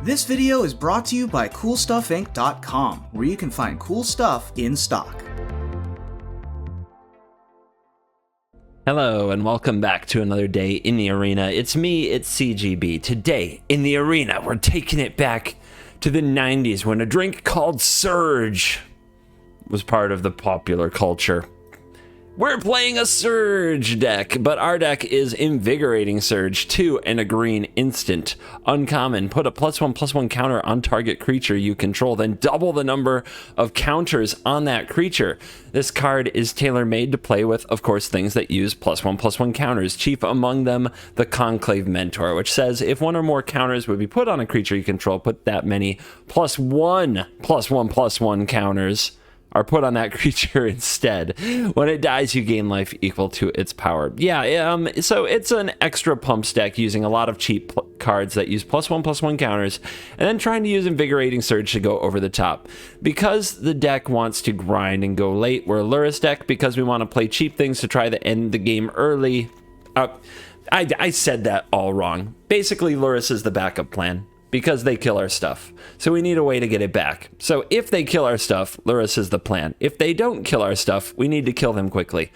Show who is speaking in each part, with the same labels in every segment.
Speaker 1: This video is brought to you by CoolStuffInc.com, where you can find cool stuff in stock.
Speaker 2: Hello and welcome back to another day in the arena. It's me, it's CGB. Today in the arena, we're taking it back to the 90s when a drink called Surge was part of the popular culture. We're playing a Surge deck, but our deck is Invigorating Surge, 2 and a green instant. Uncommon, put a +1/+1 counter on target creature you control, then double the number of counters on that creature. This card is tailor-made to play with, of course, things that use +1/+1 counters. Chief among them, the Conclave Mentor, which says if one or more counters would be put on a creature you control, put that many +1/+1/+1 counters are put on that creature instead. When it dies, you gain life equal to its power. So it's an extra pump deck using a lot of cheap cards that use +1/+1 counters, and then trying to use Invigorating Surge to go over the top. Because the deck wants to grind and go late, we're a Lurrus deck. Because we want to play cheap things to try to end the game early. I said that all wrong. Basically, Lurrus is the backup plan, because they kill our stuff. So we need a way to get it back. So if they kill our stuff, Lurrus is the plan. If they don't kill our stuff, we need to kill them quickly.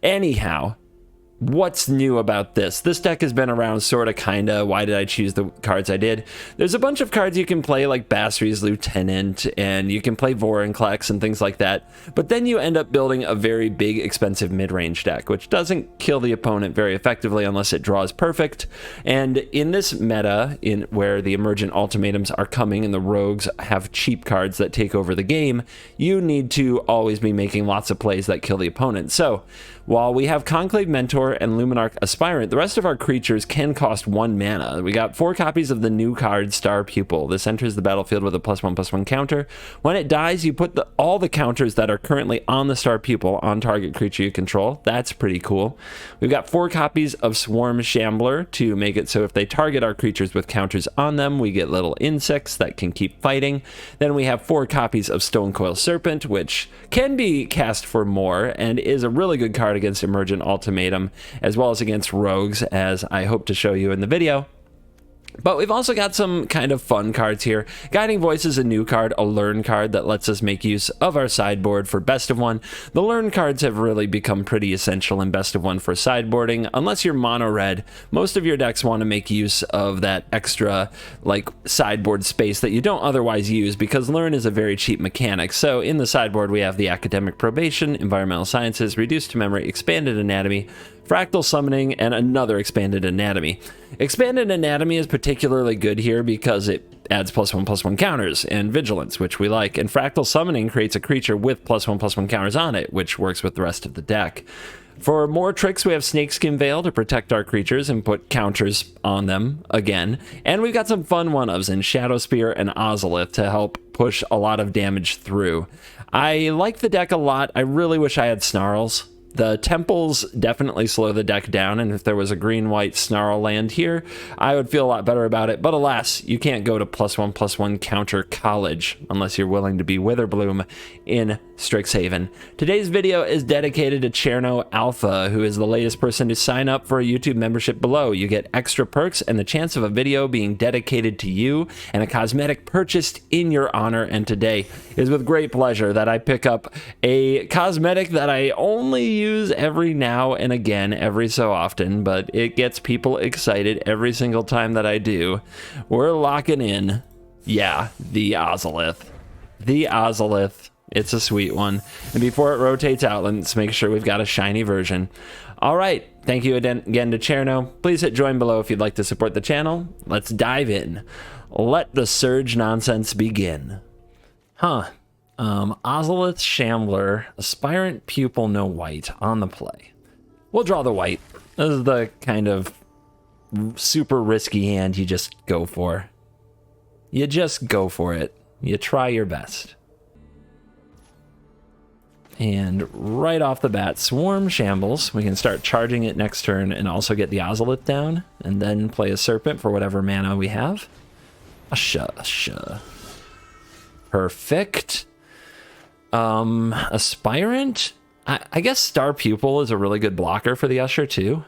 Speaker 2: Anyhow, what's new about this? This deck has been around sorta kinda. Why did I choose the cards I did? There's a bunch of cards you can play like Basri's Lieutenant, and you can play Vorinclex and things like that. But then you end up building a very big, expensive mid-range deck, which doesn't kill the opponent very effectively unless it draws perfect. And in this meta, in where the emergent ultimatums are coming and the rogues have cheap cards that take over the game, you need to always be making lots of plays that kill the opponent. So while we have Conclave Mentor and Luminarch Aspirant, the rest of our creatures can cost 1 mana. We got 4 copies of the new card Star Pupil. This enters the battlefield with a +1/+1 counter. When it dies, you put all the counters that are currently on the Star Pupil on target creature you control. That's pretty cool. We've got 4 copies of Swarm Shambler to make it so if they target our creatures with counters on them, we get little insects that can keep fighting. Then we have 4 copies of Stonecoil Serpent, which can be cast for more and is a really good card against Emergent Ultimatum, as well as against rogues, as I hope to show you in the video. But we've also got some kind of fun cards here. Guiding Voice is a new card, a learn card that lets us make use of our sideboard for best of one. The learn cards have really become pretty essential in best of one for sideboarding. Unless you're mono red, most of your decks want to make use of that extra like sideboard space that you don't otherwise use, because learn is a very cheap mechanic. So in the sideboard we have the Academic Probation, Environmental Sciences, Reduced to Memory, Expanded Anatomy, Fractal Summoning, and another Expanded Anatomy. Expanded Anatomy is particularly good here because it adds +1/+1 counters and Vigilance, which we like, and Fractal Summoning creates a creature with +1/+1 counters on it, which works with the rest of the deck. For more tricks, we have Snakeskin Veil to protect our creatures and put counters on them again, and we've got some fun one-ofs in Shadow Spear and Ozolith to help push a lot of damage through. I like the deck a lot. I really wish I had Snarls. The temples definitely slow the deck down, and if there was a green-white Snarl land here, I would feel a lot better about it. But alas, you can't go to +1/+1 counter college unless you're willing to be Witherbloom in Strixhaven. Today's video is dedicated to Cherno Alpha, who is the latest person to sign up for a YouTube membership below. You get extra perks and the chance of a video being dedicated to you and a cosmetic purchased in your honor. And today is with great pleasure that I pick up a cosmetic that I only use every now and again, every so often, but it gets people excited every single time that I do. We're locking in, the Ozolith. The Ozolith. It's a sweet one. And before it rotates out, let's make sure we've got a shiny version. All right, thank you again to Cherno. Please hit join below if you'd like to support the channel. Let's dive in. Let the Surge nonsense begin. Ozolith Shambler, Aspirant Pupil, no white on the play. We'll draw the white. This is the kind of super risky hand you just go for. You just go for it. You try your best. And right off the bat, Swarm Shambles. We can start charging it next turn and also get the Ozolith down, and then play a Serpent for whatever mana we have. Perfect. Aspirant? I guess Star Pupil is a really good blocker for the Usher too.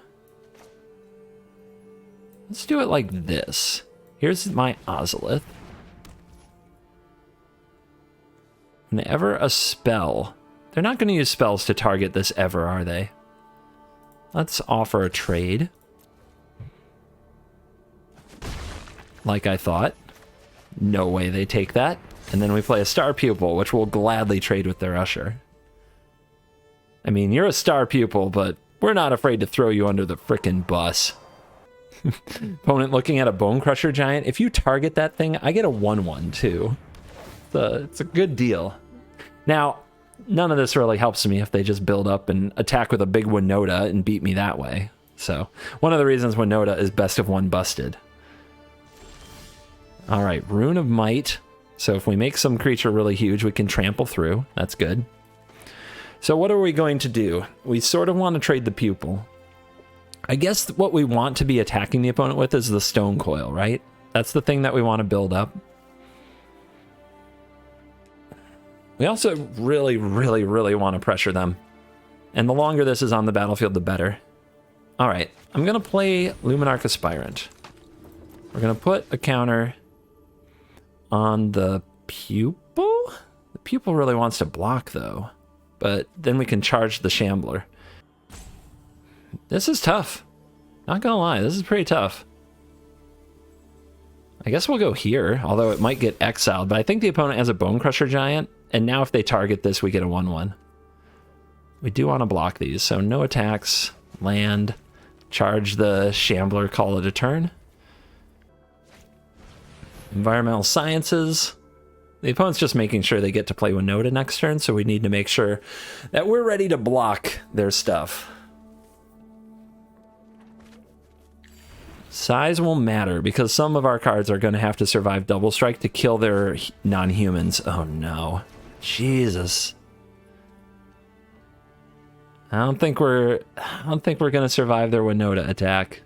Speaker 2: Let's do it like this. Here's my Ozolith. Whenever a spell... They're not going to use spells to target this ever, are they? Let's offer a trade. Like I thought. No way they take that. And then we play a Star Pupil, which will gladly trade with their Usher. I mean, you're a Star Pupil, but we're not afraid to throw you under the frickin' bus. Opponent looking at a Bone Crusher Giant. If you target that thing, I get a 1/1 too. It's a good deal. Now, none of this really helps me if they just build up and attack with a big Winota and beat me that way. So, one of the reasons Winota is best of one busted. Alright, Rune of Might. So if we make some creature really huge, we can trample through. That's good. So what are we going to do? We sort of want to trade the Pupil. I guess what we want to be attacking the opponent with is the Stone Coil, right? That's the thing that we want to build up. We also really, really, really want to pressure them. And the longer this is on the battlefield, the better. Alright, I'm going to play Luminarch Aspirant. We're going to put a counter on the Pupil? The Pupil really wants to block, though. But then we can charge the Shambler. This is tough. Not gonna lie, this is pretty tough. I guess we'll go here, although it might get exiled. But I think the opponent has a Bone Crusher Giant, and now if they target this, we get a 1/1. We do want to block these, so no attacks, land, charge the Shambler, call it a turn. Environmental Sciences. The opponent's just making sure they get to play Winota next turn, so we need to make sure that we're ready to block their stuff. Size will matter, because some of our cards are going to have to survive Double Strike to kill their non-humans. Oh no. Jesus. I don't think we're going to survive their Winota attack.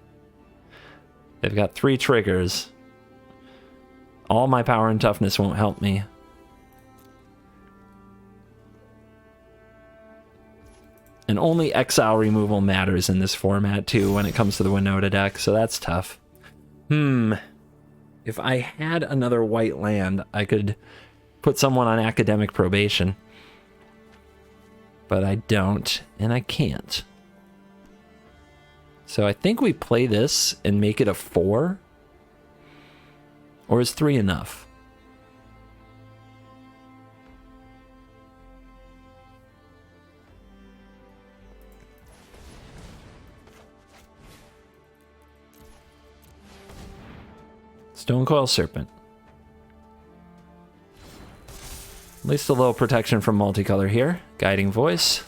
Speaker 2: They've got 3 triggers. All my power and toughness won't help me. And only exile removal matters in this format, too, when it comes to the Winota deck, so that's tough. If I had another white land, I could put someone on academic probation. But I don't, and I can't. So I think we play this and make it a 4. Or is 3 enough? Stonecoil Serpent. At least a little protection from multicolor here. Guiding Voice.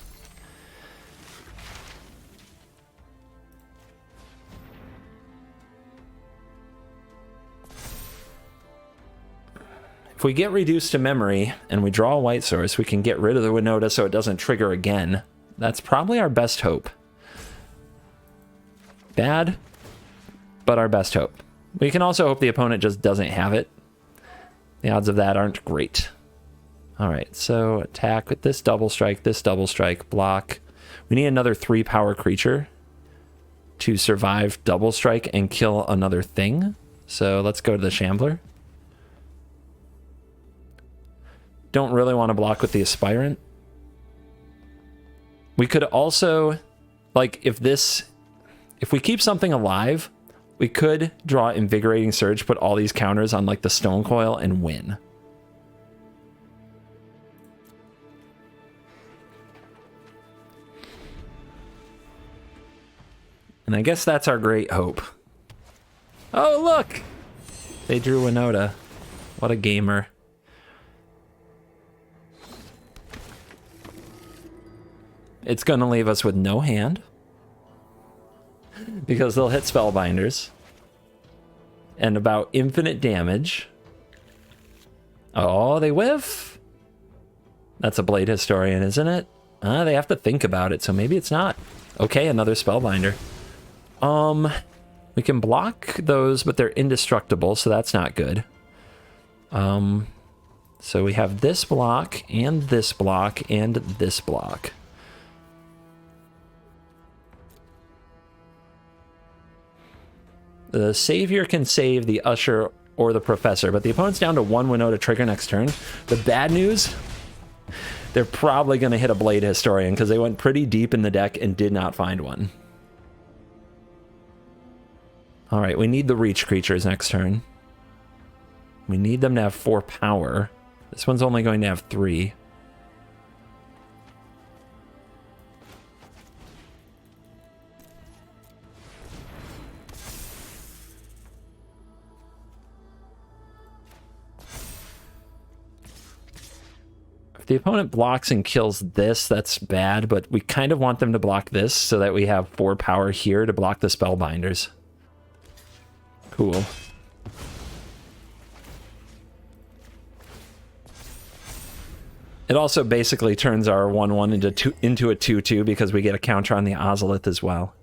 Speaker 2: If we get reduced to memory and we draw a white source, we can get rid of the Winota so it doesn't trigger again. That's probably our best hope. Bad, but our best hope. We can also hope the opponent just doesn't have it. The odds of that aren't great. Alright, so attack with this double strike, block. We need another 3 power creature to survive double strike and kill another thing. So let's go to the Shambler. Don't really want to block with the Aspirant. We could also, like, if we keep something alive, we could draw Invigorating Surge, put all these counters on, like, the Stone Coil and win. And I guess that's our great hope. Oh, look! They drew Winota. What a gamer. It's going to leave us with no hand. Because they'll hit Spellbinders. And about infinite damage. Oh, they whiff. That's a Blade Historian, isn't it? They have to think about it, so maybe it's not. Okay, another Spellbinder. We can block those, but they're indestructible, so that's not good. So we have this block, and this block, and this block. The Savior can save the Usher or the Professor, but the opponent's down to 1 Winota trigger next turn. The bad news they're probably going to hit a Blade Historian because they went pretty deep in the deck and did not find one. All right, we need the reach creatures next turn. We need them to have 4 power. This one's only going to have 3. If the opponent blocks and kills this, that's bad, but we kind of want them to block this so that we have 4 power here to block the Spellbinders. Cool. It also basically turns our 1/1 into a 2/2 because we get a counter on the Ozolith as well.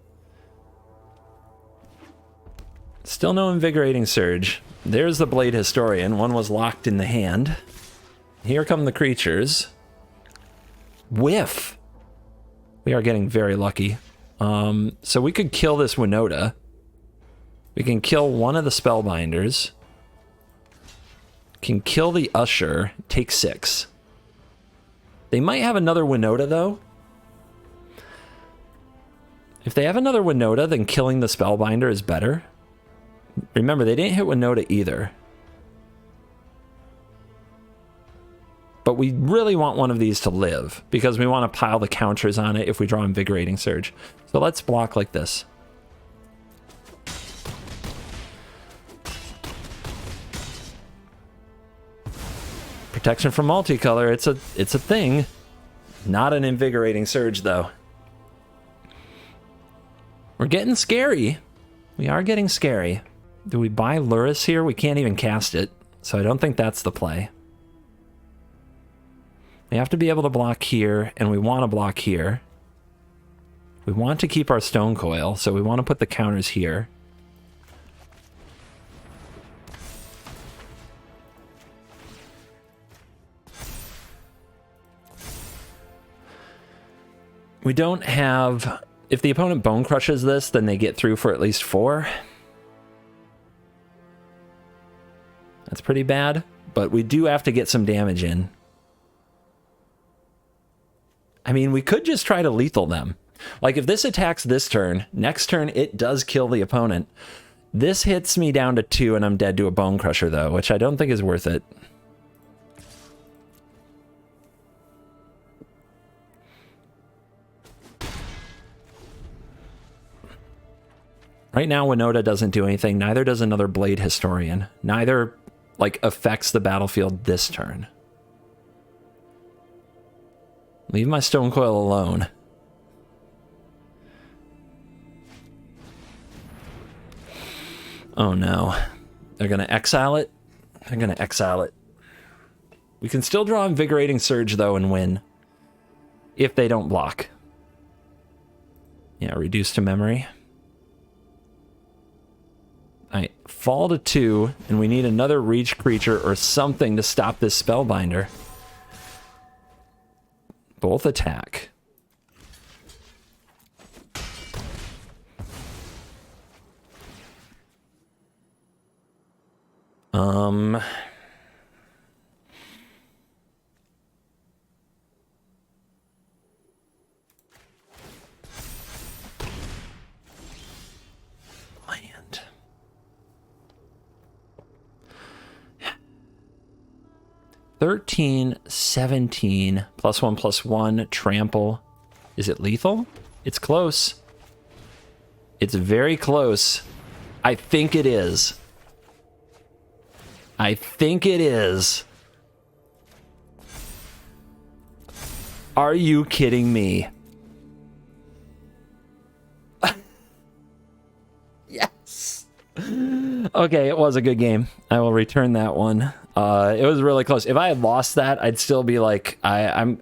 Speaker 2: Still no Invigorating Surge. There's the Blade Historian. One was locked in the hand. Here come the creatures. Whiff! We are getting very lucky. So we could kill this Winota. We can kill one of the Spellbinders. Can kill the Usher. Take 6. They might have another Winota, though. If they have another Winota, then killing the Spellbinder is better. Remember, they didn't hit Winota either. But we really want one of these to live, because we want to pile the counters on it if we draw Invigorating Surge. So let's block like this. Protection from multicolor, it's a thing. Not an Invigorating Surge, though. We're getting scary. We are getting scary. Do we buy Luris here? We can't even cast it, so I don't think that's the play. We have to be able to block here, and we want to block here. We want to keep our Stone Coil, so we want to put the counters here. We don't have... If the opponent Bone Crushes this, then they get through for at least 4. That's pretty bad, but we do have to get some damage in. I mean, we could just try to lethal them. Like, if this attacks this turn, next turn it does kill the opponent. This hits me down to 2 and I'm dead to a Bone Crusher, though, which I don't think is worth it. Right now, Winota doesn't do anything. Neither does another Blade Historian. Neither, like, affects the battlefield this turn. Leave my Stone Coil alone. Oh no. They're going to exile it? They're going to exile it. We can still draw Invigorating Surge, though, and win. If they don't block. Yeah, reduce to memory. Alright, fall to 2, and we need another reach creature or something to stop this Spellbinder. Both attack. Land. 13, 17, +1/+1, trample. Is it lethal? It's close. It's very close. I think it is. I think it is. Are you kidding me? Yes. Okay, it was a good game. I will return that one. It was really close. If I had lost that, I'd still be like, I'm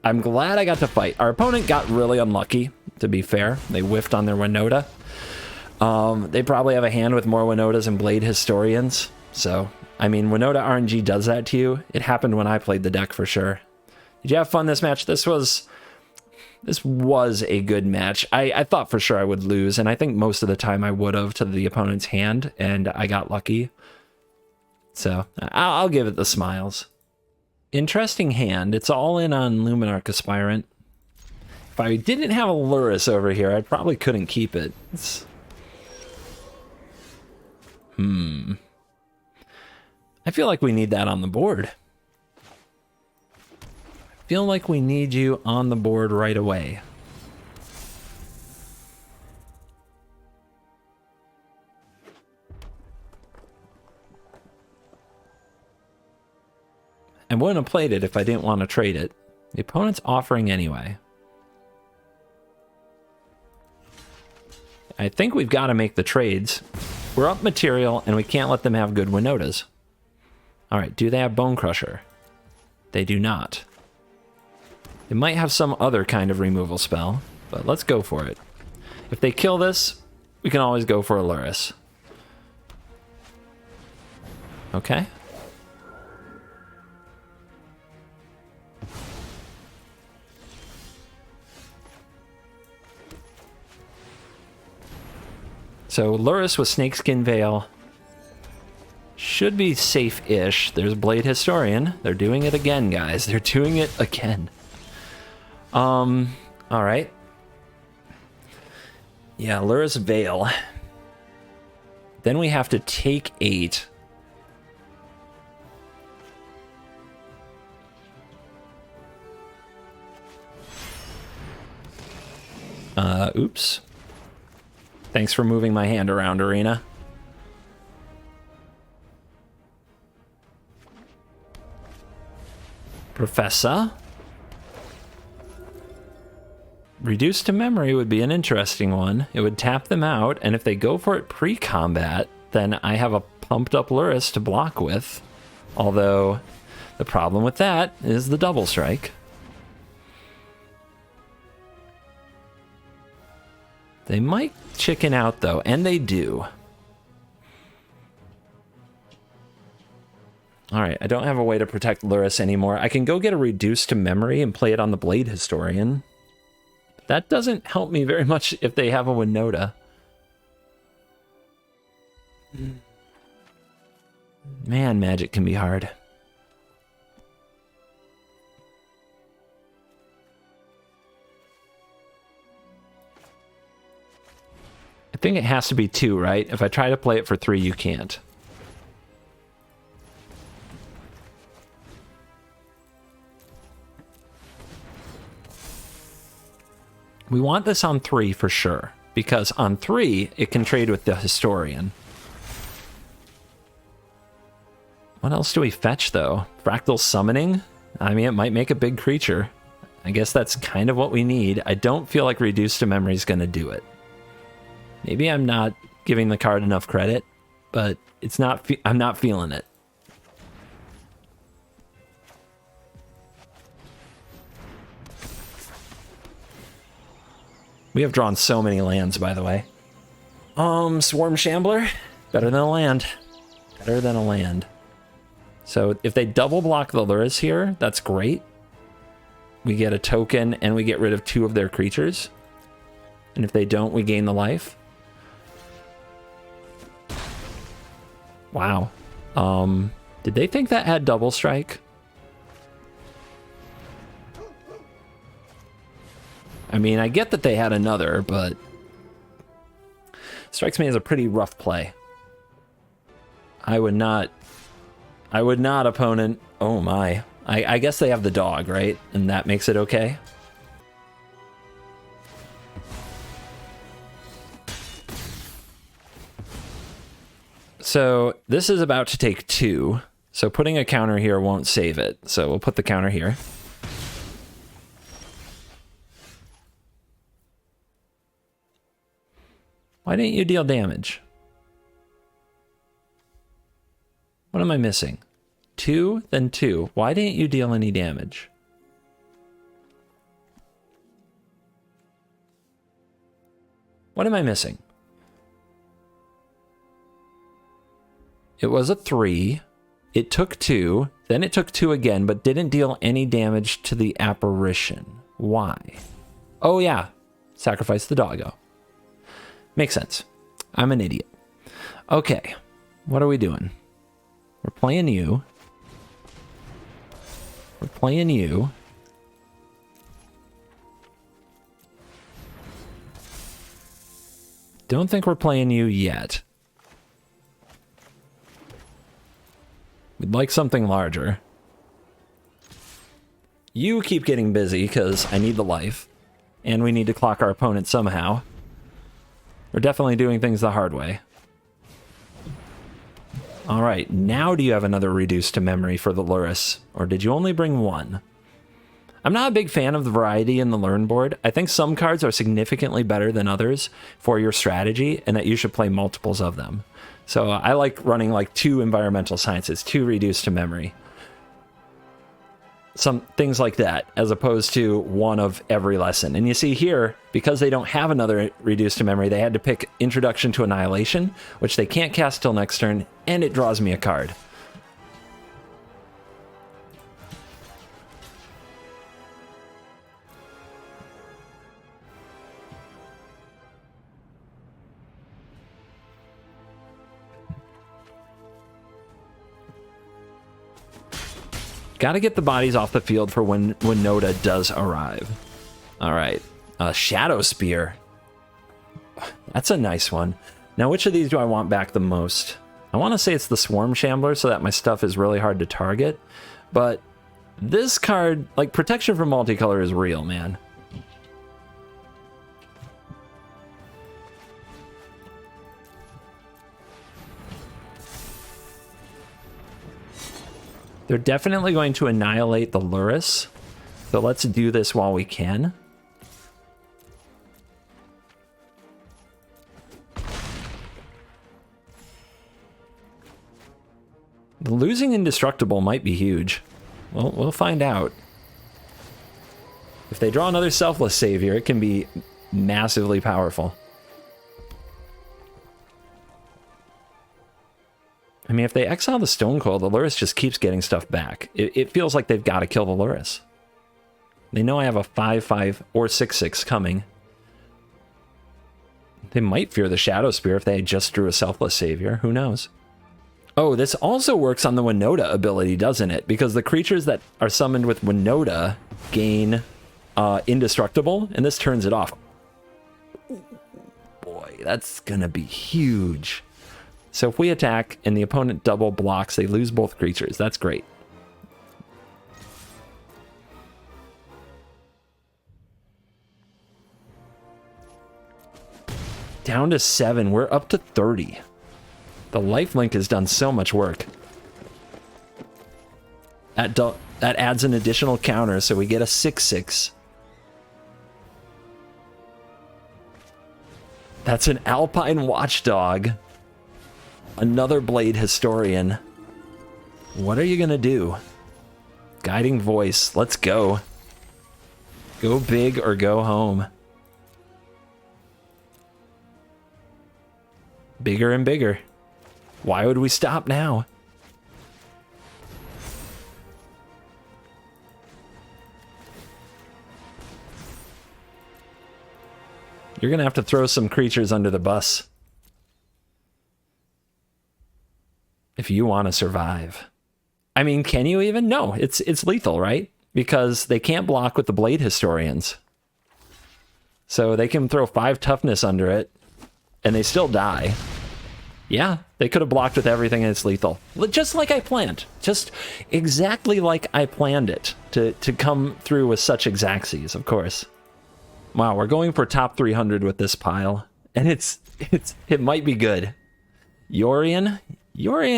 Speaker 2: glad I got to fight. Our opponent got really unlucky, to be fair. They whiffed on their Winota. They probably have a hand with more Winotas and Blade Historians. So, I mean, Winota RNG does that to you. It happened when I played the deck for sure. Did you have fun this match? This was a good match. I thought for sure I would lose, and I think most of the time I would have to the opponent's hand, and I got lucky. So, I'll give it the smiles. Interesting hand. It's all in on Luminarch Aspirant. If I didn't have a Lurrus over here, I probably couldn't keep it. I feel like we need that on the board. I feel like we need you on the board right away. I wouldn't have played it if I didn't want to trade it. The opponent's offering anyway. I think we've got to make the trades. We're up material, and we can't let them have good Winotas. All right, do they have Bone Crusher? They do not. They might have some other kind of removal spell, but let's go for it. If they kill this, we can always go for a Lurrus. Okay. So Lurrus with Snakeskin Veil should be safe-ish. There's Blade Historian. They're doing it again, guys. They're doing it again. All right. Yeah, Lurrus Veil. Then we have to take 8. Oops. Thanks for moving my hand around, Arena. Professor. Reduced to memory would be an interesting one. It would tap them out, and if they go for it pre-combat, then I have a pumped up Lurrus to block with. Although, the problem with that is the double strike. They might chicken out, though, and they do. Alright, I don't have a way to protect Lurrus anymore. I can go get a reduced to memory and play it on the Blade Historian. That doesn't help me very much if they have a Winota. Man, Magic can be hard. I think it has to be 2, right? If I try to play it for 3, you can't. We want this on 3 for sure, because on 3, it can trade with the Historian. What else do we fetch, though? Fractal Summoning? I mean, it might make a big creature. I guess that's kind of what we need. I don't feel like Reduced to Memory is going to do it. Maybe I'm not giving the card enough credit, but it's not. I'm not feeling it. We have drawn so many lands, by the way. Swarm Shambler, better than a land. Better than a land. So if they double block the Lurrus here, that's great. We get a token and we get rid of 2 of their creatures. And if they don't, we gain the life. Wow. Did they think that had double strike? I mean, I get that they had another, but strikes me as a pretty rough play. I would not, opponent. Oh my. I guess they have the dog, right? And that makes it okay. So this is about to take 2. So putting a counter here won't save it. So we'll put the counter here. Why didn't you deal damage? What am I missing? 2, then 2. Why didn't you deal any damage? What am I missing? It was a 3. It took 2. Then it took 2 again, but didn't deal any damage to the apparition. Why? Oh yeah, sacrifice the doggo. Makes sense. I'm an idiot. Okay, what are we doing? We're playing you. We're playing you. Don't think we're playing you yet. We'd like something larger. You keep getting busy, because I need the life. And we need to clock our opponent somehow. We're definitely doing things the hard way. Alright, now do you have another reduced to memory for the Lurrus? Or did you only bring one? I'm not a big fan of the variety in the learn board. I think some cards are significantly better than others for your strategy, and that you should play multiples of them. So I like running like 2 environmental sciences, 2 reduced to memory. Some things like that, as opposed to 1 of every lesson. And you see here, because they don't have another reduced to memory, they had to pick Introduction to Annihilation, which they can't cast till next turn, and it draws me a card. Gotta get the bodies off the field for when Noda does arrive. Alright. Shadow Spear. That's a nice one. Now, which of these do I want back the most? I want to say it's the Swarm Shambler, so that my stuff is really hard to target. But this card, like, protection from multicolor is real, man. They're definitely going to annihilate the Lurrus, so let's do this while we can. Losing Indestructible might be huge. Well, we'll find out. If they draw another Selfless Savior, it can be massively powerful. I mean, if they exile the Stonecoil, the Lurrus just keeps getting stuff back. It feels like they've got to kill the Lurrus. They know I have a 5/5 or 6/6 coming. They might fear the Shadow Spear if they just drew a Selfless Savior. Who knows? Oh, this also works on the Winota ability, doesn't it? Because the creatures that are summoned with Winota gain Indestructible, and this turns it off. Boy, that's gonna be huge. So if we attack and the opponent double blocks, they lose both creatures. That's great. Down to 7. We're up to 30. The lifelink has done so much work. That adds an additional counter, so we get a 6/6. That's an Alpine Watchdog. Another Blade Historian. What are you gonna do? Guiding Voice. Let's go. Go big or go home. Bigger and bigger. Why would we stop now? You're gonna have to throw some creatures under the bus if you want to survive. I mean, can you even? No, it's lethal, right? Because they can't block with the Blade Historians. So they can throw 5 toughness under it, and they still die. Yeah, they could have blocked with everything, and it's lethal. Just like I planned. Just exactly like I planned it to come through with such Exacxes, of course. Wow, we're going for top 300 with this pile, and it might be good. Yorion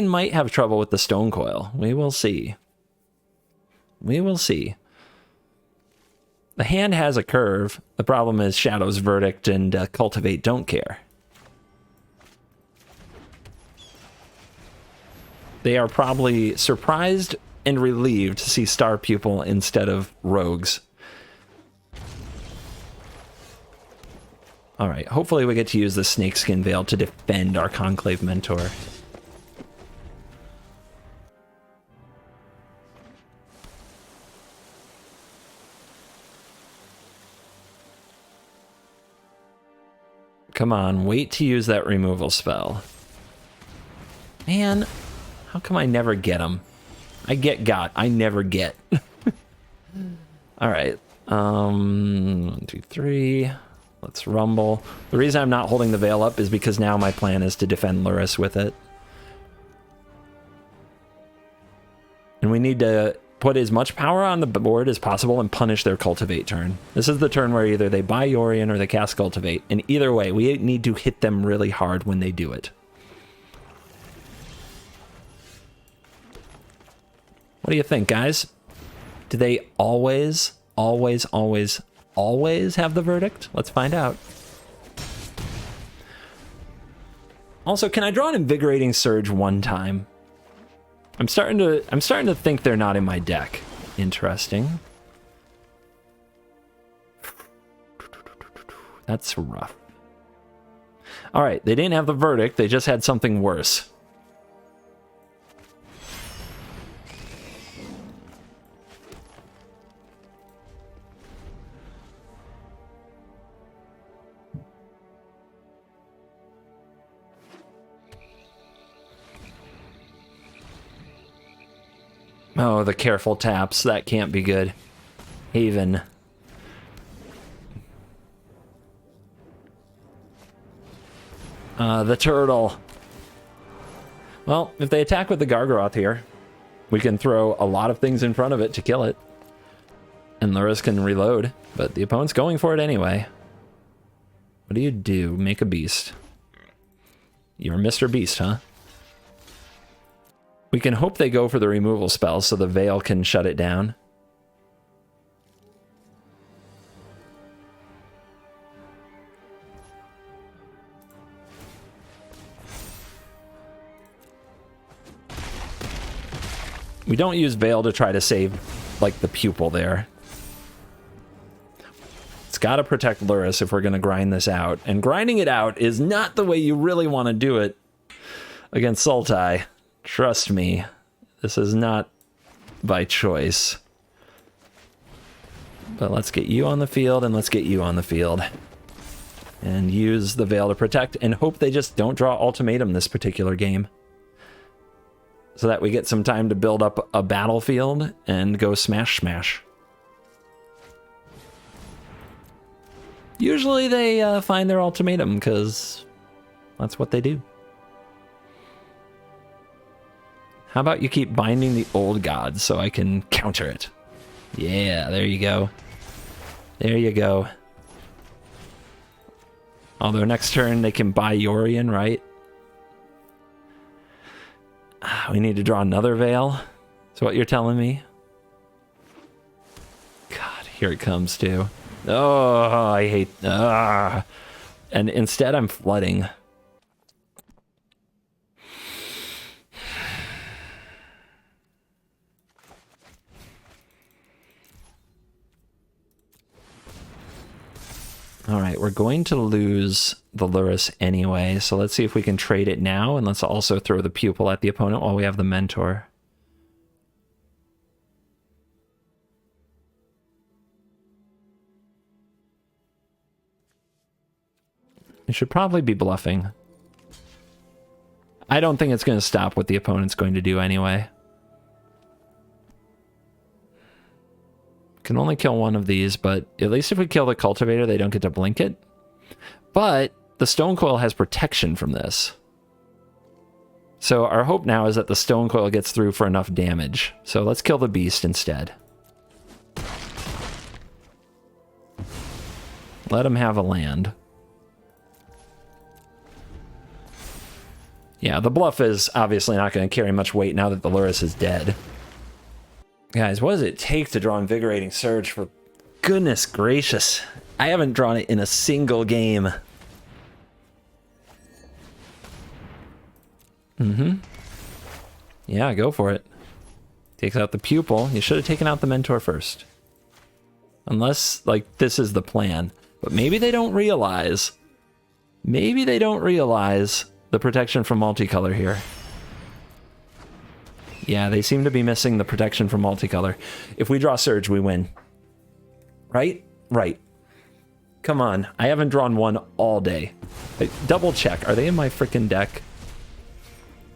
Speaker 2: might have trouble with the Stonecoil. We will see. We will see. The hand has a curve. The problem is Shadow's Verdict and Cultivate don't care. They are probably surprised and relieved to see Star Pupil instead of Rogues. All right, hopefully we get to use the Snakeskin Veil to defend our Conclave Mentor. Come on, wait to use that removal spell. Man, how come I never get them? I never get. All right. 1, 2, 3. Let's rumble. The reason I'm not holding the Veil up is because now my plan is to defend Lurrus with it. And we need to put as much power on the board as possible and punish their Cultivate turn. This is the turn where either they buy Yorion or they cast Cultivate. And either way, we need to hit them really hard when they do it. What do you think, guys? Do they always have the verdict? Let's find out. Also, can I draw an Invigorating Surge one time? I'm starting to think they're not in my deck. Interesting. That's rough. All right, they didn't have the verdict, they just had something worse. Oh, the careful taps. That can't be good. Haven. The turtle. Well, if they attack with the Gargaroth here, we can throw a lot of things in front of it to kill it. And Lurrus can reload, but the opponent's going for it anyway. What do? Make a beast. You're Mr. Beast, huh? We can hope they go for the removal spell so the Veil can shut it down. We don't use Veil to try to save, like, the pupil there. It's got to protect Lurrus if we're going to grind this out. And grinding it out is not the way you really want to do it against Sultai. Trust me, this is not by choice. But let's get you on the field, and let's get you on the field. And use the Veil to protect, and hope they just don't draw Ultimatum this particular game. So that we get some time to build up a battlefield and go smash smash. Usually they find their Ultimatum, because that's what they do. How about you keep binding the old gods so I can counter it? Yeah, there you go. There you go. Although next turn they can buy Yorion, right? We need to draw another Veil. Is what you're telling me? God, here it comes too. Oh, I hate... And instead I'm flooding. All right, we're going to lose the Lurrus anyway, so let's see if we can trade it now, and let's also throw the pupil at the opponent while we have the mentor. You should probably be bluffing. I don't think it's going to stop what the opponent's going to do anyway. Can only kill one of these, but at least if we kill the Cultivator, they don't get to blink it. But the Stone Coil has protection from this. So our hope now is that the Stone Coil gets through for enough damage. So let's kill the Beast instead. Let him have a land. Yeah, the bluff is obviously not going to carry much weight now that the Lurrus is dead. Guys, what does it take to draw Invigorating Surge? For goodness gracious. I haven't drawn it in a single game. Yeah, go for it. Takes out the pupil. You should have taken out the mentor first. Unless, like, this is the plan. But maybe they don't realize. Maybe they don't realize the protection from multicolor here. Yeah, they seem to be missing the protection from multicolor. If we draw Surge, we win. Right? Right. Come on. I haven't drawn one all day. Double check. Are they in my freaking deck?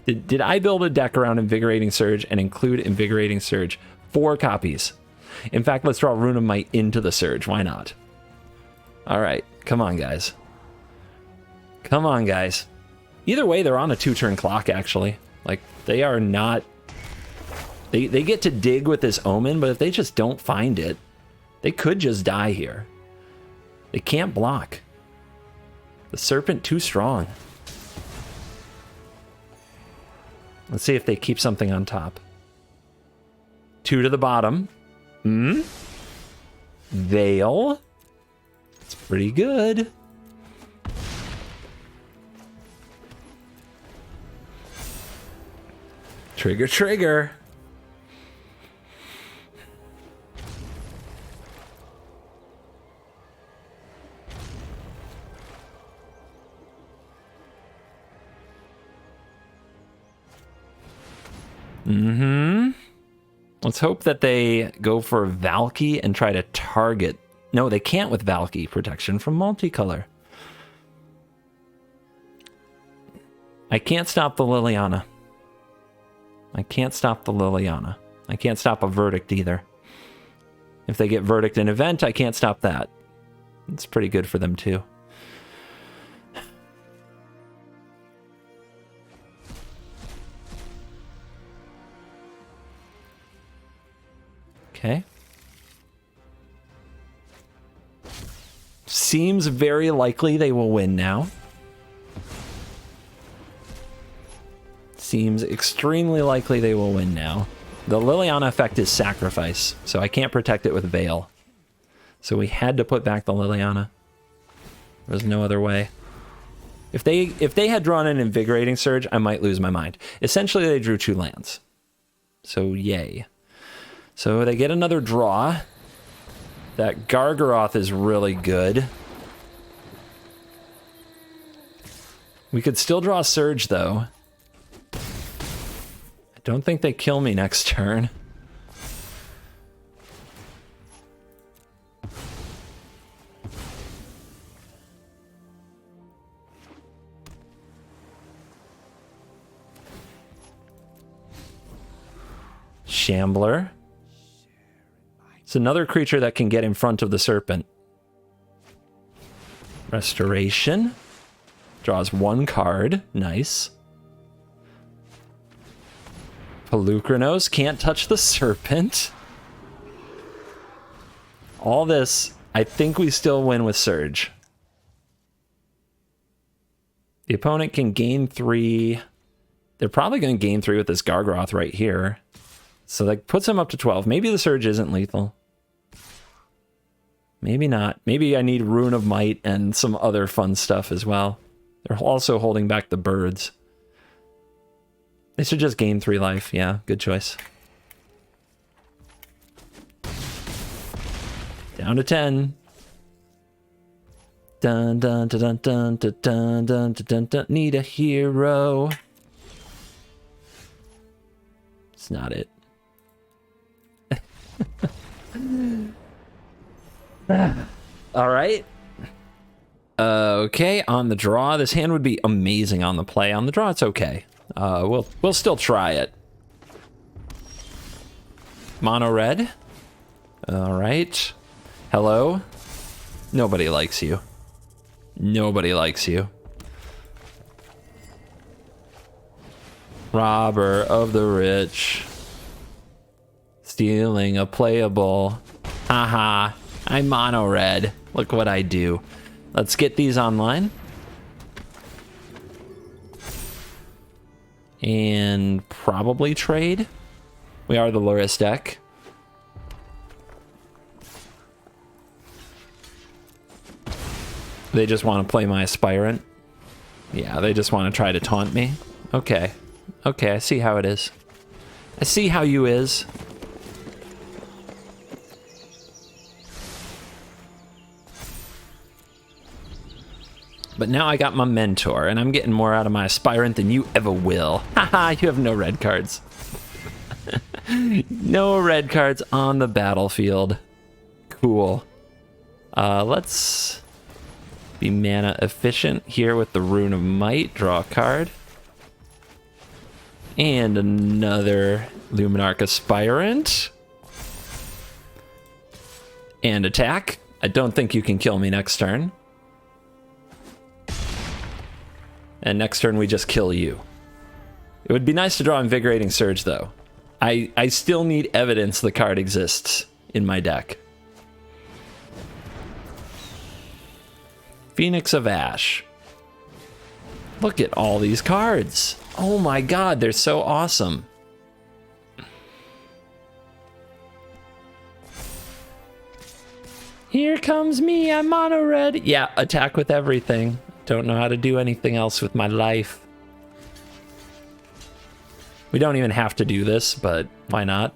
Speaker 2: Did I build a deck around Invigorating Surge and include Invigorating Surge? 4 copies. In fact, let's draw Rune of Might into the Surge. Why not? All right, come on, guys. Come on, guys. Either way, they're on a 2-turn clock, actually. Like, they are not... They get to dig with this Omen, but if they just don't find it, they could just die here. They can't block. The Serpent too strong. Let's see if they keep something on top. 2 to the bottom. Veil. It's pretty good. Trigger, trigger. Let's hope that they go for Valky and try to target. No, they can't with Valky. Protection from multicolor. I can't stop the Liliana. I can't stop the Liliana. I can't stop a Verdict either. If they get Verdict in event, I can't stop that. It's pretty good for them too. Okay. Seems very likely they will win now. Seems extremely likely they will win now. The Liliana effect is sacrifice, so I can't protect it with Veil. So we had to put back the Liliana. There's no other way. If they had drawn an Invigorating Surge, I might lose my mind. Essentially, they drew 2 lands. So yay. So they get another draw. That Gargaroth is really good. We could still draw a Surge, though. I don't think they kill me next turn. Shambler. It's another creature that can get in front of the Serpent. Restoration. Draws 1 card. Nice. Pelucranos can't touch the Serpent. All this, I think we still win with Surge. The opponent can gain 3. They're probably going to gain 3 with this Gargaroth right here. So that puts him up to 12. Maybe the Surge isn't lethal. Maybe not. Maybe I need Rune of Might and some other fun stuff as well. They're also holding back the birds. They should just gain 3 life. Yeah, good choice. Down to 10. Dun dun dun dun dun dun dun dun dun. Need a hero. It's not it. All right. Okay, on the draw, this hand would be amazing on the play. On the draw, it's okay. We'll still try it. Mono red. All right. Hello. Nobody likes you. Nobody likes you. Robber of the rich. Stealing a playable. Haha. I'm mono red. Look what I do. Let's get these online. And probably trade. We are the Loris deck. They just want to play my Aspirant. Yeah, they just want to try to taunt me. Okay. Okay, I see how it is. I see how you is. But now I got my Mentor, and I'm getting more out of my Aspirant than you ever will. Haha, you have no red cards. No red cards on the battlefield. Cool. Let's be mana efficient here with the Rune of Might. Draw a card. And another Luminarch Aspirant. And attack. I don't think you can kill me next turn. And next turn we just kill you. It would be nice to draw Invigorating Surge, though. I still need evidence the card exists in my deck. Phoenix of Ash. Look at all these cards. Oh my god, they're so awesome. Here comes me, I'm mono red. Yeah, attack with everything. Don't know how to do anything else with my life. We don't even have to do this, but why not?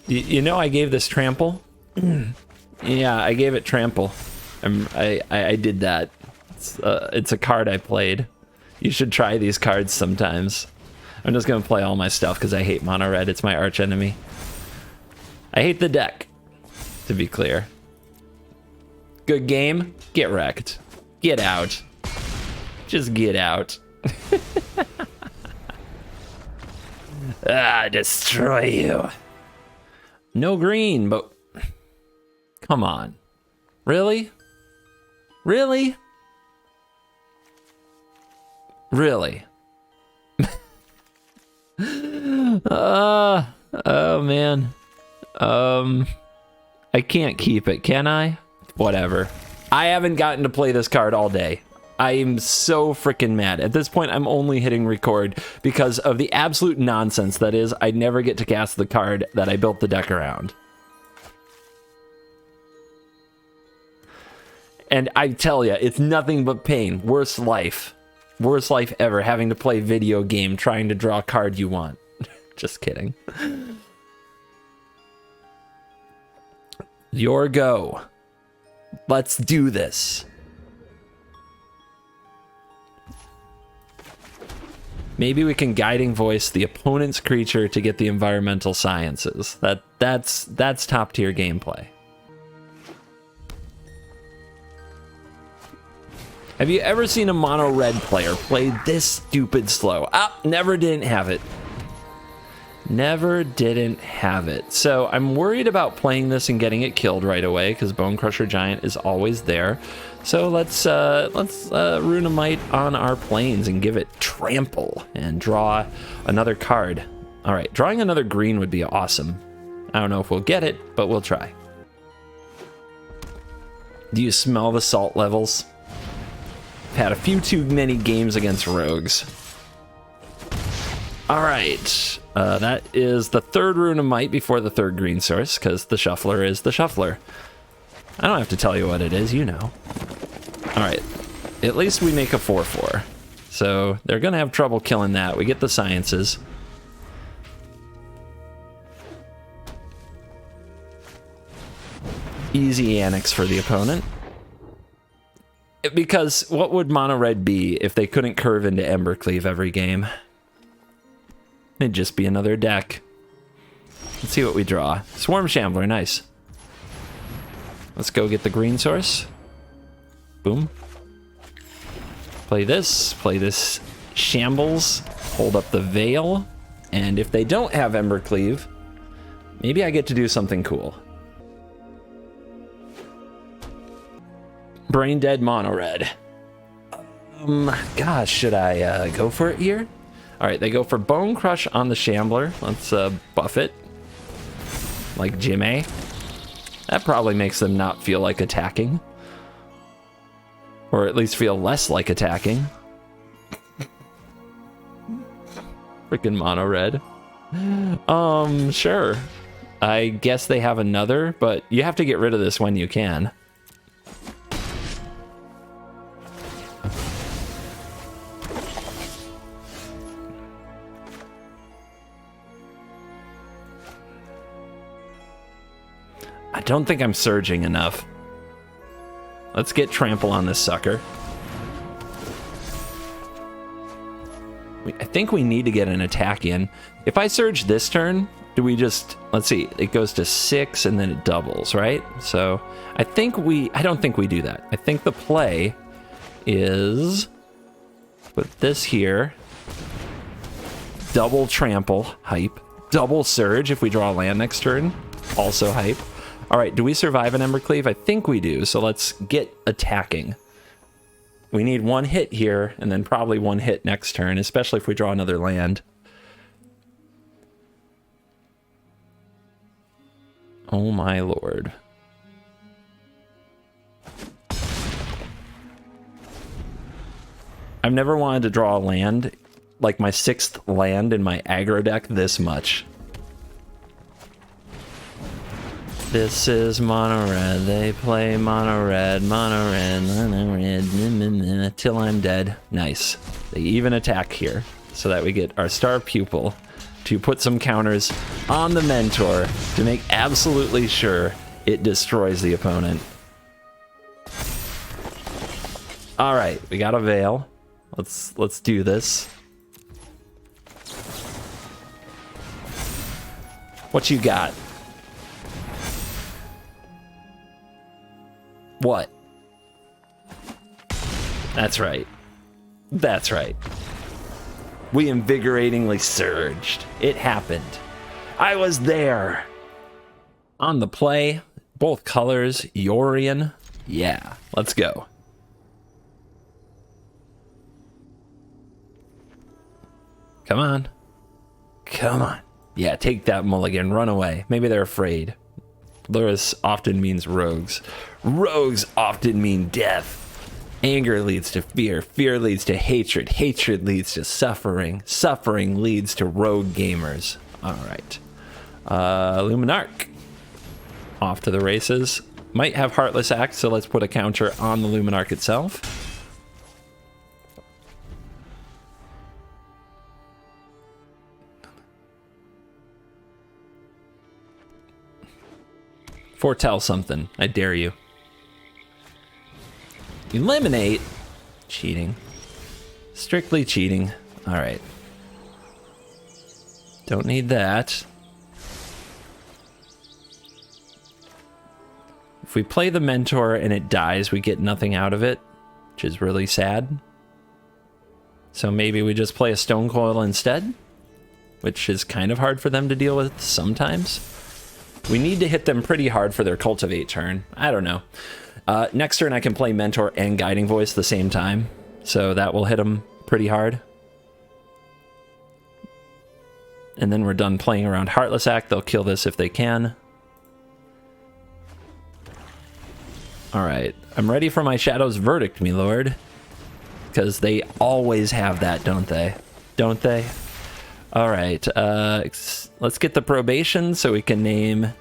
Speaker 2: You know I gave this trample? Yeah, I gave it trample. I did that. It's a card I played. You should try these cards sometimes. I'm just gonna play all my stuff because I hate mono red. It's my arch enemy. I hate the deck, to be clear. Good game. Get wrecked. Get out. Just get out. Destroy you. No green, but come on. Really? Really? Really? Oh man. I can't keep it, can I? Whatever. I haven't gotten to play this card all day. I am so freaking mad. At this point, I'm only hitting record because of the absolute nonsense that is I never get to cast the card that I built the deck around. And I tell you, it's nothing but pain. Worst life. Worst life ever, having to play video game trying to draw a card you want. Just kidding. Your go. Let's do this. Maybe we can Guiding Voice the opponent's creature to get the environmental sciences. That's top tier gameplay. Have you ever seen a mono red player play this stupid slow? Never didn't have it. Never didn't have it. So I'm worried about playing this and getting it killed right away because Bone Crusher Giant is always there. So let's Runamite on our planes and give it trample and draw another card. All right, drawing another green would be awesome. I don't know if we'll get it, but we'll try. Do you smell the salt levels? I've had a few too many games against rogues. All right, that is the third Runamite before the third green source because the shuffler is the shuffler. I don't have to tell you what it is, you know. All right, at least we make a 4/4. So they're gonna have trouble killing that. We get the sciences. Easy annex for the opponent. Because what would mono red be if they couldn't curve into Embercleave every game? It'd just be another deck. Let's see what we draw. Swarm Shambler, nice. Let's go get the green source. Boom. Play this Shambles, hold up the Veil, and if they don't have Embercleave, maybe I get to do something cool. Brain Dead mono red. Gosh, should I go for it here? All right, they go for Bone Crush on the Shambler. Let's buff it. Like Jimmy. That probably makes them not feel like attacking. Or at least feel less like attacking. Freaking mono red. Sure. I guess they have another, but you have to get rid of this when you can. I don't think I'm surging enough. Let's get trample on this sucker. I think we need to get an attack in. If I surge this turn, do we just, let's see, it goes to 6 and then it doubles, right? So I don't think we do that. I think the play is put this here Double trample, hype. Double surge if we draw a land next turn, also hype. All right, do we survive an Embercleave? I think we do, so let's get attacking. We need one hit here, and then probably one hit next turn, especially if we draw another land. Oh my lord. I've never wanted to draw a land, like my 6th land in my aggro deck, this much. This is mono red, they play mono red, till I'm dead. Nice. They even attack here, so that we get our star pupil to put some counters on the mentor to make absolutely sure it destroys the opponent. All right, we got a Veil. Let's do this. What you got? What? That's right. That's right. We invigoratingly surged. It happened. I was there. On the play, both colors, Yorion. Yeah, let's go. Come on. Come on. Yeah, take that mulligan, run away. Maybe they're afraid. Luris often means rogues. Rogues often mean death. Anger leads to fear. Fear leads to hatred. Hatred leads to suffering. Suffering leads to rogue gamers. All right. Luminarch. Off to the races. Might have Heartless Act, so let's put a counter on the Luminarch itself. Foretell something. I dare you. Eliminate. Cheating. Strictly cheating. All right. Don't need that. If we play the Mentor and it dies, we get nothing out of it, which is really sad. So maybe we just play a Stone Coil instead, which is kind of hard for them to deal with sometimes. We need to hit them pretty hard for their Cultivate turn. I don't know. Next turn I can play Mentor and Guiding Voice at the same time, so that will hit them pretty hard. And then we're done playing around Heartless Act. They'll kill this if they can. Alright, I'm ready for my Shadow's Verdict, me lord. Because they always have that, don't they? Don't they? Alright, let's get the probation so we can name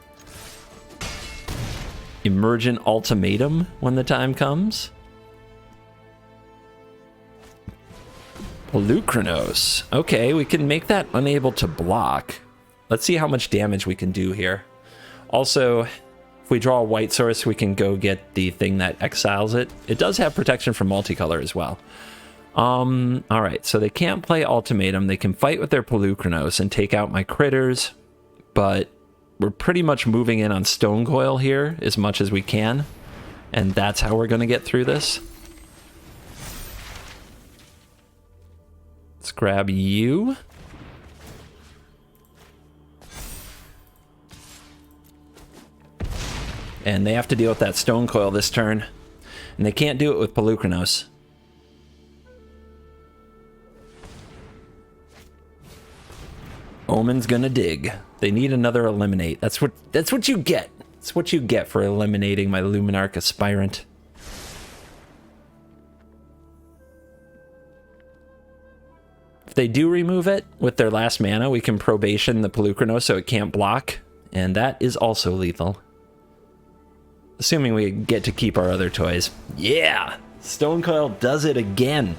Speaker 2: Emergent Ultimatum when the time comes. Polukranos. Okay, we can make that unable to block. Let's see how much damage we can do here. Also, if we draw a white source, we can go get the thing that exiles it. It does have protection from multicolor as well. Alright, so they can't play Ultimatum. They can fight with their Polukranos and take out my critters, but we're pretty much moving in on Stone Coil here as much as we can, and that's how we're going to get through this. Let's grab you. And they have to deal with that Stone Coil this turn, and they can't do it with Polukranos. Omen's gonna dig. They need another Eliminate. That's what you get. That's what you get for eliminating my Luminarch Aspirant. If they do remove it with their last mana, we can probation the Polukranos so it can't block, and that is also lethal. Assuming we get to keep our other toys. Yeah! Stone Coil does it again.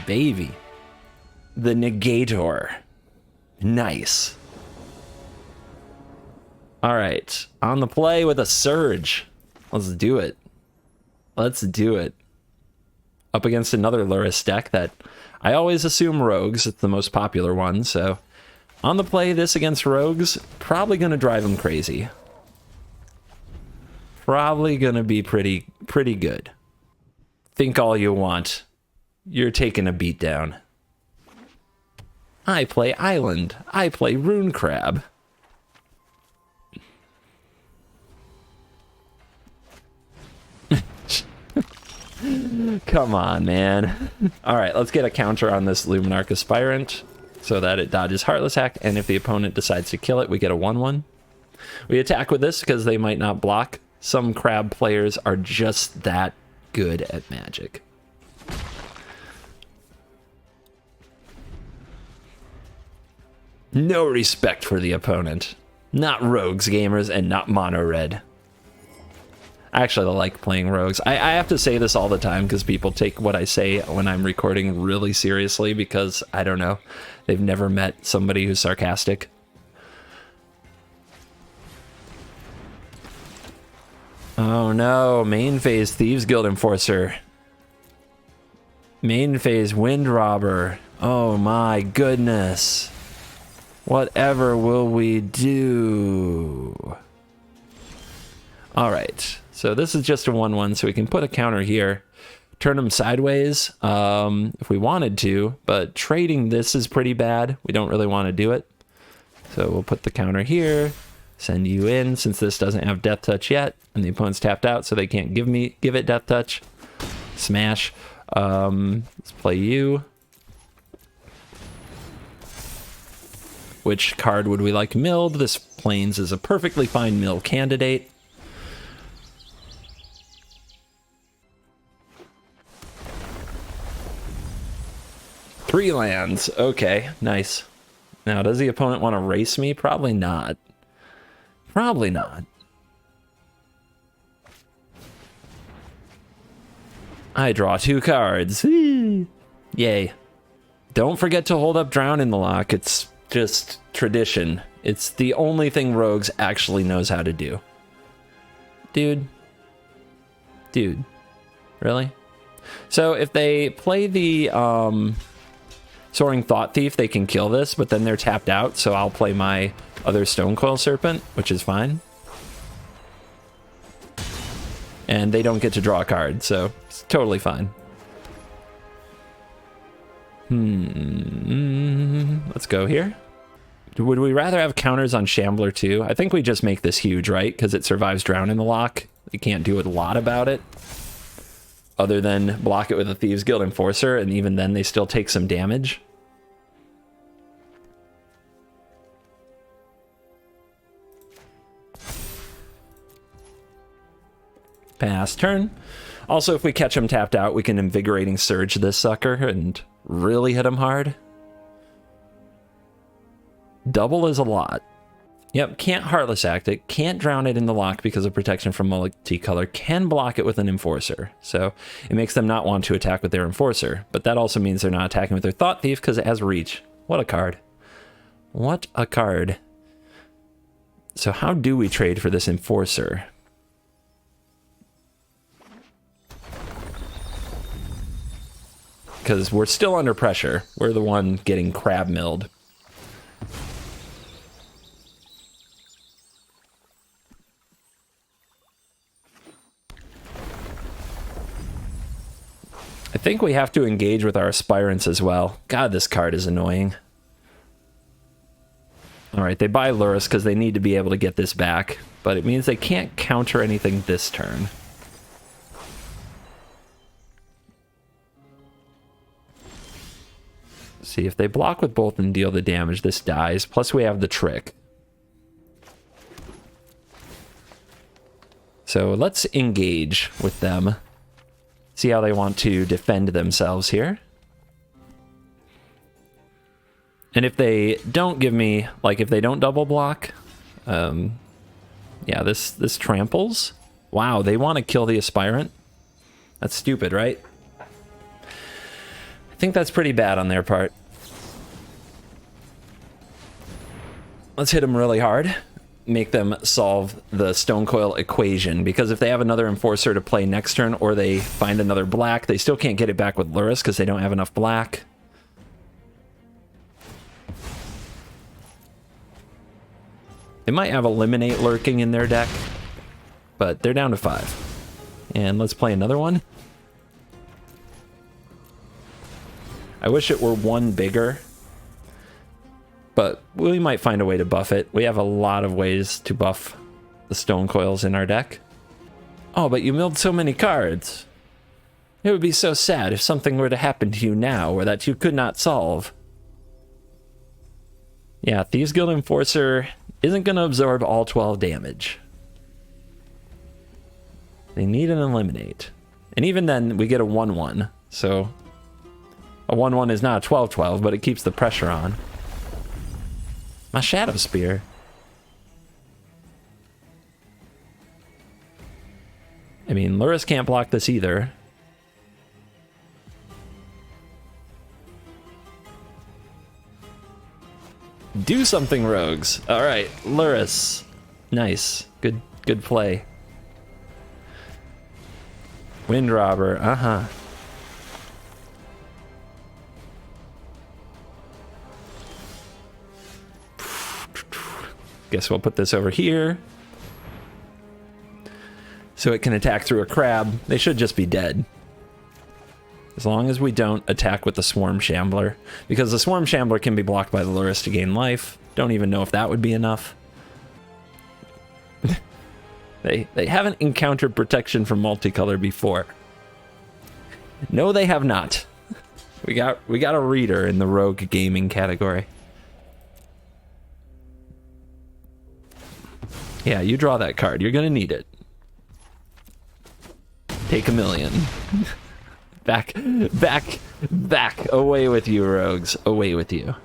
Speaker 2: Baby. The Negator. Nice. Alright, on the play with a Surge. Let's do it. Let's do it. Up against another Luris deck that I always assume Rogues. It's the most popular one, so on the play this against Rogues, probably going to drive them crazy. Probably going to be pretty good. Think all you want. You're taking a beat down. I play Island. I play Rune Crab. Come on, man. All right, let's get a counter on this Luminarch Aspirant so that it dodges Heartless Act, and if the opponent decides to kill it, we get a 1/1. We attack with this because they might not block. Some crab players are just that good at Magic. No respect for the opponent. Not rogues, gamers, and not mono red. I actually like playing rogues. I have to say this all the time because people take what I say when I'm recording really seriously because, I don't know, they've never met somebody who's sarcastic. Oh no, main phase Thieves Guild Enforcer. Main phase Wind Robber. Oh my goodness. Whatever will we do? Alright, so this is just a 1/1, so we can put a counter here. Turn them sideways if we wanted to, but trading this is pretty bad. We don't really want to do it. So we'll put the counter here, send you in since this doesn't have Death Touch yet, and the opponent's tapped out so they can't give it Death Touch. Smash. Let's play you. Which card would we like milled? This Plains is a perfectly fine mill candidate. Three lands. Okay, nice. Now, does the opponent want to race me? Probably not. Probably not. I draw 2 cards. Yay. Don't forget to hold up Drown in the Lock. It's just tradition. It's the only thing Rogues actually knows how to do. Dude. Really? So if they play the Soaring Thought Thief, they can kill this, but then they're tapped out, so I'll play my other Stonecoil Serpent, which is fine. And they don't get to draw a card, so it's totally fine. Let's go here. Would we rather have counters on Shambler too? I think we just make this huge, right? Because it survives Drown in the Lock. You can't do a lot about it. Other than block it with a Thieves Guild Enforcer, and even then they still take some damage. Pass turn. Also, if we catch him tapped out, we can Invigorating Surge this sucker and really hit him hard. Double is a lot. Yep, can't Heartless Act it, can't drown it in the lock because of protection from multicolor, can block it with an Enforcer. So it makes them not want to attack with their Enforcer, but that also means they're not attacking with their Thought Thief because it has Reach. What a card. What a card. So how do we trade for this Enforcer? Because we're still under pressure. We're the one getting crab milled. I think we have to engage with our Aspirants as well. God, this card is annoying. Alright, they buy Lurrus because they need to be able to get this back, but it means they can't counter anything this turn. See, if they block with both and deal the damage, this dies. Plus we have the trick. So let's engage with them. See how they want to defend themselves here. And if they don't give me, like if they don't double block, yeah, this tramples. Wow, they want to kill the Aspirant. That's stupid, right? I think that's pretty bad on their part. Let's hit them really hard. Make them solve the Stonecoil equation, because if they have another Enforcer to play next turn, or they find another black, they still can't get it back with Lurrus because they don't have enough black. They might have Eliminate lurking in their deck, but they're down to 5. And let's play another one. I wish it were one bigger, but we might find a way to buff it. We have a lot of ways to buff the stone coils in our deck. Oh, but you milled so many cards. It would be so sad if something were to happen to you now or that you could not solve. Yeah, Thieves Guild Enforcer isn't going to absorb all 12 damage. They need an eliminate. And even then, we get a 1-1. So, a 1-1 is not a 12-12, but it keeps the pressure on. My Shadow Spear. I mean, Lurrus can't block this either. Do something, rogues. All right, Lurrus. Nice. Good play. Wind Robber. Uh-huh. Guess we'll put this over here. So it can attack through a crab. They should just be dead. As long as we don't attack with the Swarm Shambler. Because the Swarm Shambler can be blocked by the Lurrus to gain life. Don't even know if that would be enough. They haven't encountered protection from multicolor before. No, they have not. We got a reader in the rogue gaming category. Yeah, you draw that card. You're gonna need it. Take a million. Back. Away with you, rogues. Away with you.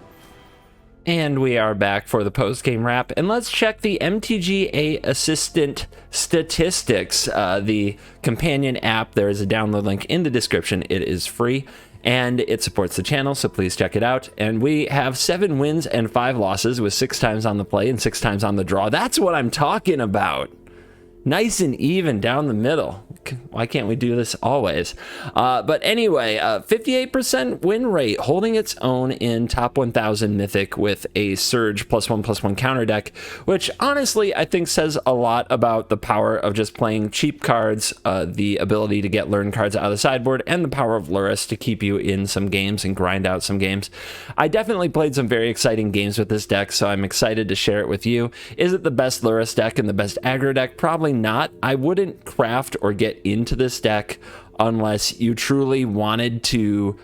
Speaker 2: And we are back for the post-game wrap. And let's check the MTGA Assistant statistics. The companion app, there is a download link in the description. It is free. And it supports the channel, so please check it out. And we have 7 wins and 5 losses with 6 times on the play and 6 times on the draw. That's what I'm talking about. Nice and even down the middle. Why can't we do this always? But anyway, 58% win rate, holding its own in top 1000 Mythic with a Surge +1/+1 counter deck, which honestly I think says a lot about the power of just playing cheap cards, the ability to get learn cards out of the sideboard, and the power of Lurrus to keep you in some games and grind out some games. I definitely played some very exciting games with this deck, so I'm excited to share it with you. Is it the best Lurrus deck and the best aggro deck? Probably not. I wouldn't craft or get into this deck unless you truly wanted to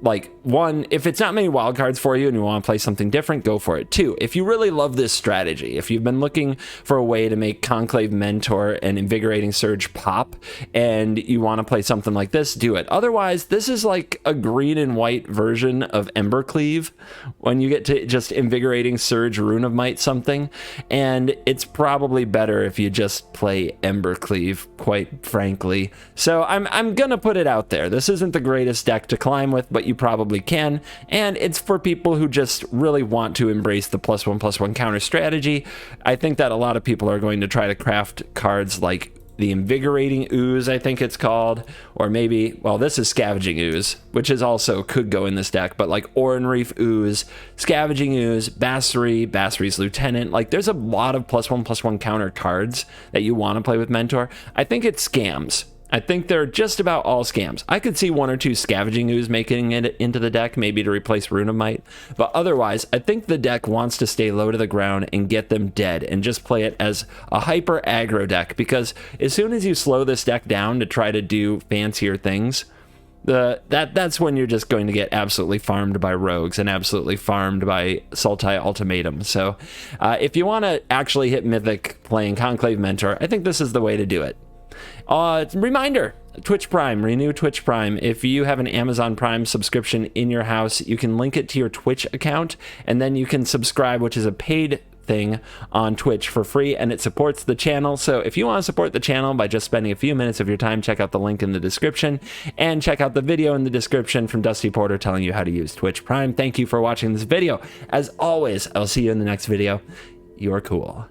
Speaker 2: like, 1, if it's not many wild cards for you and you want to play something different, go for it. 2, if you really love this strategy, if you've been looking for a way to make Conclave Mentor and Invigorating Surge pop and you want to play something like this, do it. Otherwise, this is like a green and white version of Embercleave when you get to just Invigorating Surge, Rune of Might something, and it's probably better if you just play Embercleave, quite frankly. So I'm gonna put it out there. This isn't the greatest deck to climb with, but you probably can, and it's for people who just really want to embrace the +1/+1 counter strategy. I think that a lot of people are going to try to craft cards like the Invigorating Ooze, I think it's called, or maybe, well, this is Scavenging Ooze, which is also could go in this deck, but like Oran Reef Ooze, Scavenging Ooze, Basri's Lieutenant, like there's a lot of +1/+1 counter cards that you want to play with Mentor. I think it's scams. I think they're just about all scams. I could see 1 or 2 Scavenging Ooze making it into the deck, maybe to replace Rune of Might. But otherwise, I think the deck wants to stay low to the ground and get them dead and just play it as a hyper aggro deck. Because as soon as you slow this deck down to try to do fancier things, that's when you're just going to get absolutely farmed by rogues and absolutely farmed by Sultai Ultimatum. So if you want to actually hit Mythic playing Conclave Mentor, I think this is the way to do it. Reminder, Twitch Prime, renew Twitch Prime. If you have an Amazon Prime subscription in your house, you can link it to your Twitch account, and then you can subscribe, which is a paid thing on Twitch for free, and it supports the channel. So if you want to support the channel by just spending a few minutes of your time, check out the link in the description, and check out the video in the description from Dusty Porter telling you how to use Twitch Prime. Thank you for watching this video. As always, I'll see you in the next video. You're cool.